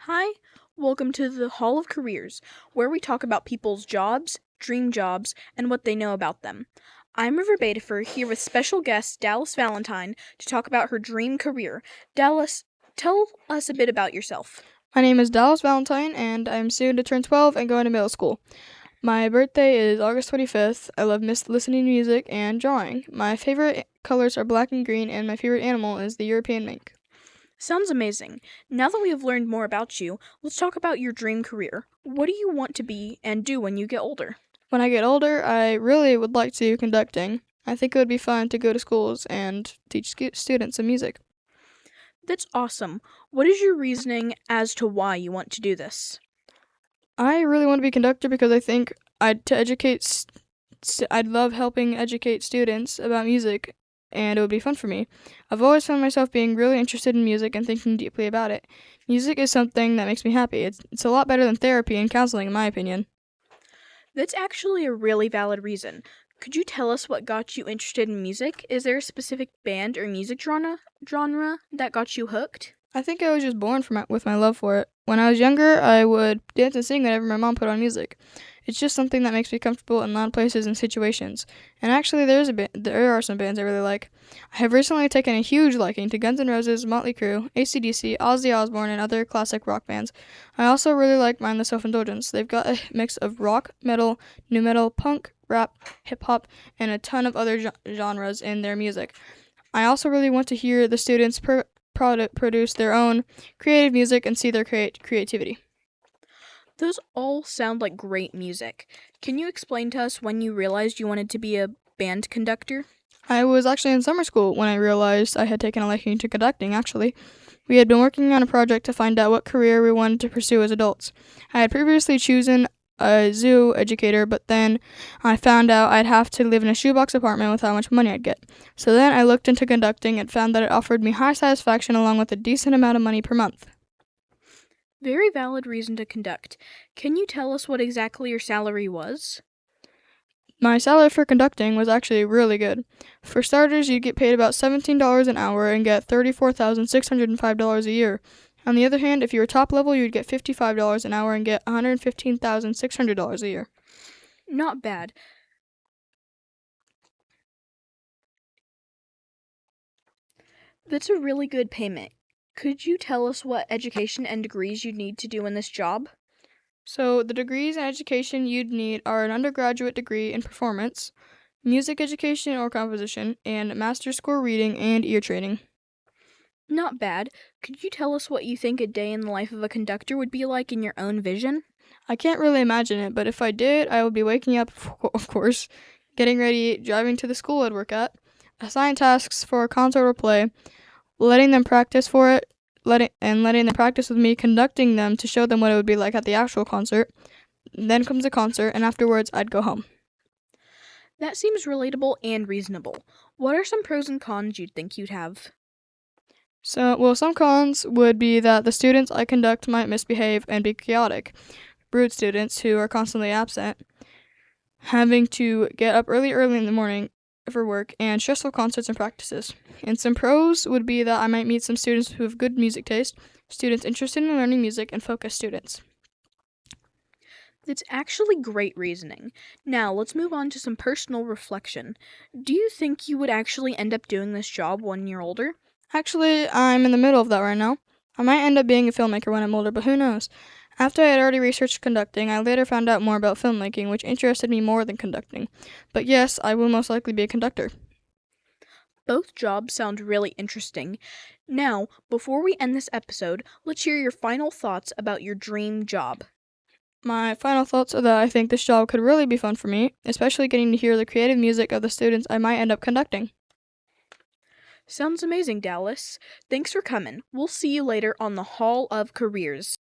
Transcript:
Hi, welcome to the Hall of Careers, where we talk about people's jobs, dream jobs, and what they know about them. I'm River Betafer here with special guest Dallas Valentine to talk about her dream career. Dallas, tell us a bit about yourself. My name is Dallas Valentine, and I'm soon to turn 12 and going to middle school. My birthday is August 25th. I love listening to music and drawing. My favorite colors are black and green, and my favorite animal is the European mink. Sounds amazing. Now that we have learned more about you, let's talk about your dream career. What do you want to be and do when you get older? When I get older, I really would like to do conducting. I think it would be fun to go to schools and teach students some music. That's awesome. What is your reasoning as to why you want to do this? I really want to be conductor because I think I'd love helping educate students about music, and it would be fun for me. I've always found myself being really interested in music and thinking deeply about it. Music is something that makes me happy. It's a lot better than therapy and counseling, in my opinion. That's actually a really valid reason. Could you tell us what got you interested in music? Is there a specific band or music genre that got you hooked? I think I was just born with my love for it. When I was younger, I would dance and sing whenever my mom put on music. It's just something that makes me comfortable in loud places and situations. And actually, there are some bands I really like. I have recently taken a huge liking to Guns N' Roses, Motley Crue, AC/DC, Ozzy Osbourne, and other classic rock bands. I also really like Mindless Self-Indulgence. They've got a mix of rock, metal, new metal, punk, rap, hip hop, and a ton of other genres in their music. I also really want to hear the students produce their own creative music and see their creativity. Those all sound like great music. Can you explain to us when you realized you wanted to be a band conductor? I was actually in summer school when I realized I had taken a liking to conducting, actually. We had been working on a project to find out what career we wanted to pursue as adults. I had previously chosen a zoo educator, but then I found out I'd have to live in a shoebox apartment with how much money I'd get. So then I looked into conducting and found that it offered me high satisfaction along with a decent amount of money per month. Very valid reason to conduct. Can you tell us what exactly your salary was? My salary for conducting was actually really good. For starters, you'd get paid about $17 an hour and get $34,605 a year. On the other hand, if you were top level, you'd get $55 an hour and get $115,600 a year. Not bad. That's a really good payment. Could you tell us what education and degrees you'd need to do in this job? So, the degrees in education you'd need are an undergraduate degree in performance, music education or composition, and master's score reading and ear training. Not bad. Could you tell us what you think a day in the life of a conductor would be like in your own vision? I can't really imagine it, but if I did, I would be waking up, of course, getting ready, driving to the school I'd work at, assign tasks for a concert or play, letting them practice for it, letting them practice with me, conducting them to show them what it would be like at the actual concert. Then comes the concert, and afterwards I'd go home. That seems relatable and reasonable. What are some pros and cons you'd think you'd have? Some cons would be that the students I conduct might misbehave and be chaotic, rude students who are constantly absent, having to get up early in the morning for work, and stressful concerts and practices. And some pros would be that I might meet some students who have good music taste, students interested in learning music, and focused students. That's actually great reasoning. Now, let's move on to some personal reflection. Do you think you would actually end up doing this job when you're older? Actually, I'm in the middle of that right now. I might end up being a filmmaker when I'm older, but who knows? After I had already researched conducting, I later found out more about filmmaking, which interested me more than conducting. But yes, I will most likely be a conductor. Both jobs sound really interesting. Now, before we end this episode, let's hear your final thoughts about your dream job. My final thoughts are that I think this job could really be fun for me, especially getting to hear the creative music of the students I might end up conducting. Sounds amazing, Dallas. Thanks for coming. We'll see you later on the Hall of Careers.